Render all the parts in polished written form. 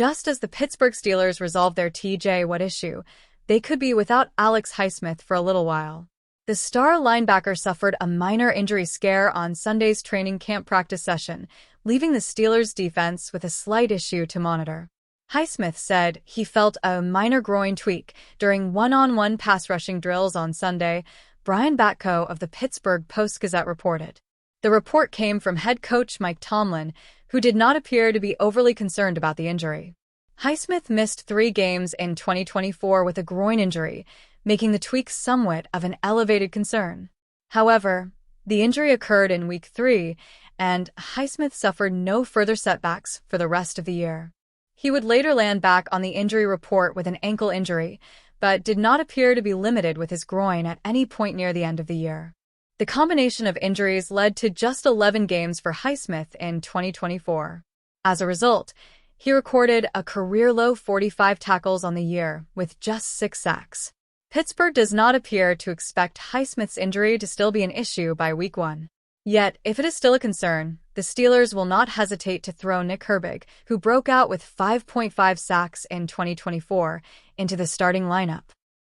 Just as the Pittsburgh Steelers resolve their TJ Watt issue, they could be without Alex Highsmith for a little while. The star linebacker suffered a minor injury scare on Sunday's training camp practice session, leaving the Steelers' defense with a slight issue to monitor. Highsmith said he felt a minor groin tweak during one-on-one pass rushing drills on Sunday, Brian Batko of the Pittsburgh Post-Gazette reported. The report came from head coach Mike Tomlin, who did not appear to be overly concerned about the injury. Highsmith missed 3 games in 2024 with a groin injury, making the tweak somewhat of an elevated concern. However, the injury occurred in Week 3, and Highsmith suffered no further setbacks for the rest of the year. He would later land back on the injury report with an ankle injury, but did not appear to be limited with his groin at any point near the end of the year. The combination of injuries led to just 11 games for Highsmith in 2024. As a result, he recorded a career-low 45 tackles on the year, with just 6 sacks. Pittsburgh does not appear to expect Highsmith's injury to still be an issue by Week 1. Yet, if it is still a concern, the Steelers will not hesitate to throw Nick Herbig, who broke out with 5.5 sacks in 2024, into the starting lineup.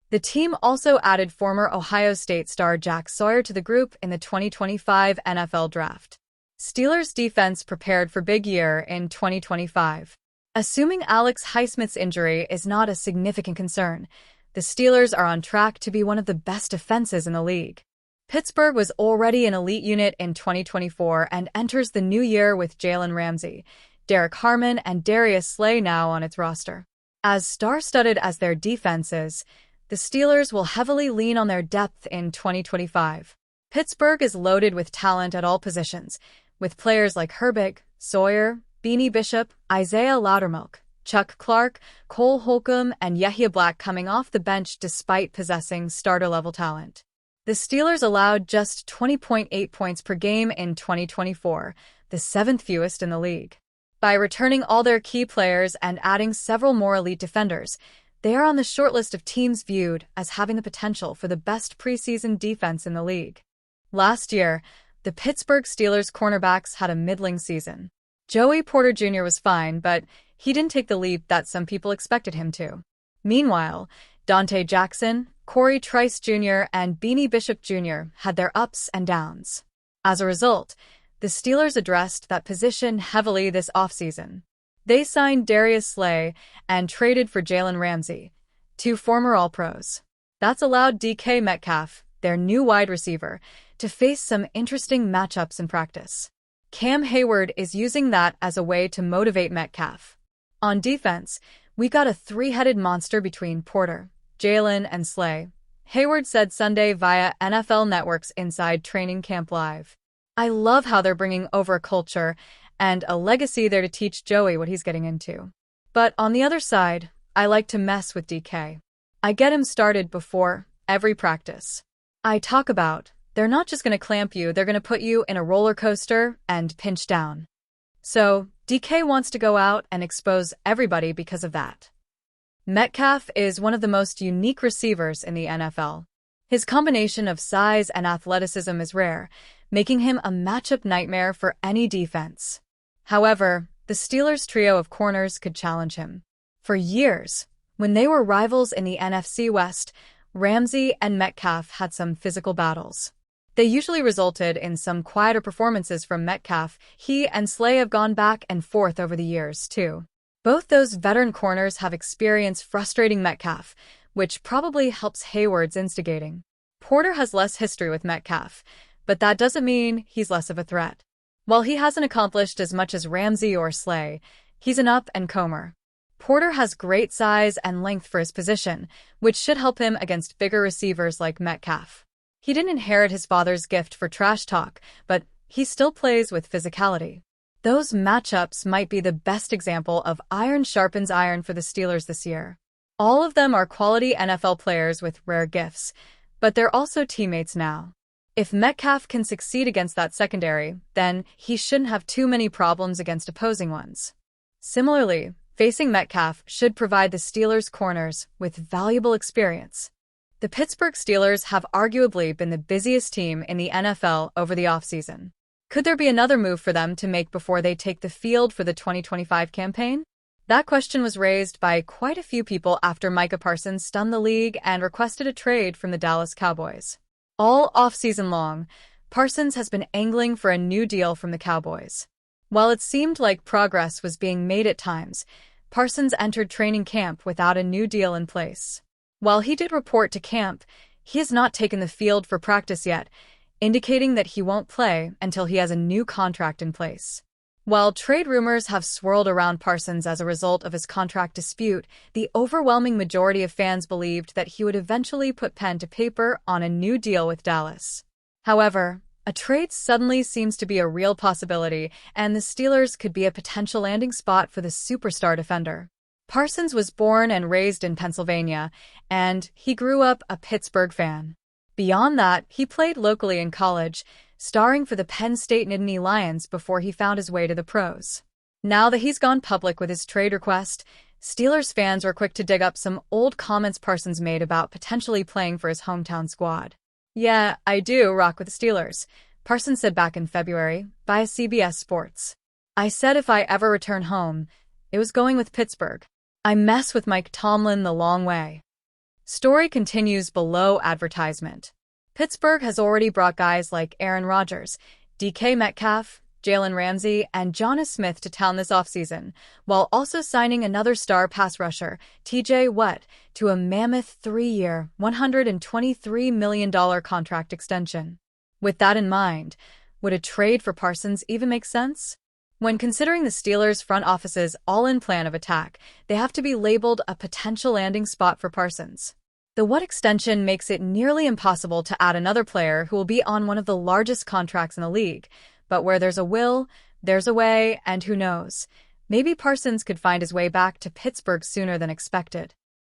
The team also added former Ohio State star Jack Sawyer to the group in the 2025 NFL Draft. Steelers defense prepared for big year in 2025. Assuming Alex Highsmith's injury is not a significant concern, the Steelers are on track to be one of the best defenses in the league. Pittsburgh was already an elite unit in 2024 and enters the new year with Jalen Ramsey, Derek Harmon, and Darius Slay now on its roster. As star-studded as their defense is, the Steelers will heavily lean on their depth in 2025. Pittsburgh is loaded with talent at all positions, with players like Herbig, Sawyer, Beanie Bishop, Isaiah Loudermilk, Chuck Clark, Cole Holcomb, and Yahya Black coming off the bench despite possessing starter-level talent. The Steelers allowed just 20.8 points per game in 2024, the 7th fewest in the league. By returning all their key players and adding several more elite defenders, they are on the short list of teams viewed as having the potential for the best preseason defense in the league. Last year, the Pittsburgh Steelers cornerbacks had a middling season. Joey Porter Jr. was fine, but he didn't take the leap that some people expected him to. Meanwhile, Dante Jackson, Corey Trice Jr., and Beanie Bishop Jr. had their ups and downs. As a result, the Steelers addressed that position heavily this offseason. They signed Darius Slay and traded for Jalen Ramsey, 2 former All-Pros. That's allowed DK Metcalf, their new wide receiver, to face some interesting matchups in practice. Cam Hayward is using that as a way to motivate Metcalf. On defense, we got a 3-headed monster between Porter, Jalen, and Slay, Hayward said Sunday via NFL Network's Inside Training Camp Live. I love how they're bringing over a culture and a legacy there to teach Joey what he's getting into. But on the other side, I like to mess with DK. I get him started before every practice. I talk about, they're not just going to clamp you, they're going to put you in a roller coaster and pinch down. So, DK wants to go out and expose everybody because of that. Metcalf is one of the most unique receivers in the NFL. His combination of size and athleticism is rare, making him a matchup nightmare for any defense. However, the Steelers' trio of corners could challenge him. For years, when they were rivals in the NFC West, Ramsey and Metcalf had some physical battles. They usually resulted in some quieter performances from Metcalf. He and Slay have gone back and forth over the years, too. Both those veteran corners have experienced frustrating Metcalf, which probably helps Hayward's instigating. Porter has less history with Metcalf, but that doesn't mean he's less of a threat. While he hasn't accomplished as much as Ramsey or Slay, he's an up-and-comer. Porter has great size and length for his position, which should help him against bigger receivers like Metcalf. He didn't inherit his father's gift for trash talk, but he still plays with physicality. Those matchups might be the best example of iron sharpens iron for the Steelers this year. All of them are quality NFL players with rare gifts, but they're also teammates now. If Metcalf can succeed against that secondary, then he shouldn't have too many problems against opposing ones. Similarly, facing Metcalf should provide the Steelers' corners with valuable experience. The Pittsburgh Steelers have arguably been the busiest team in the NFL over the offseason. Could there be another move for them to make before they take the field for the 2025 campaign? That question was raised by quite a few people after Micah Parsons stunned the league and requested a trade from the Dallas Cowboys. All offseason long, Parsons has been angling for a new deal from the Cowboys. While it seemed like progress was being made at times, Parsons entered training camp without a new deal in place. While he did report to camp, he has not taken the field for practice yet, indicating that he won't play until he has a new contract in place. While trade rumors have swirled around Parsons as a result of his contract dispute, the overwhelming majority of fans believed that he would eventually put pen to paper on a new deal with Dallas. However, a trade suddenly seems to be a real possibility, and the Steelers could be a potential landing spot for the superstar defender. Parsons was born and raised in Pennsylvania, and he grew up a Pittsburgh fan. Beyond that, he played locally in college, starring for the Penn State Nittany Lions before he found his way to the pros. Now that he's gone public with his trade request, Steelers fans were quick to dig up some old comments Parsons made about potentially playing for his hometown squad. "Yeah, I do rock with the Steelers," Parsons said back in February, via CBS Sports. "I said if I ever return home, it was going with Pittsburgh. I mess with Mike Tomlin the long way." Story continues below advertisement. Pittsburgh has already brought guys like Aaron Rodgers, DK Metcalf, Jalen Ramsey, and Jonas Smith to town this offseason, while also signing another star pass rusher, TJ Watt, to a mammoth 3-year, $123 million contract extension. With that in mind, would a trade for Parsons even make sense? When considering the Steelers' front office's all-in plan of attack, they have to be labeled a potential landing spot for Parsons. The Watt extension makes it nearly impossible to add another player who will be on one of the largest contracts in the league. But where there's a will, there's a way, and who knows? Maybe Parsons could find his way back to Pittsburgh sooner than expected.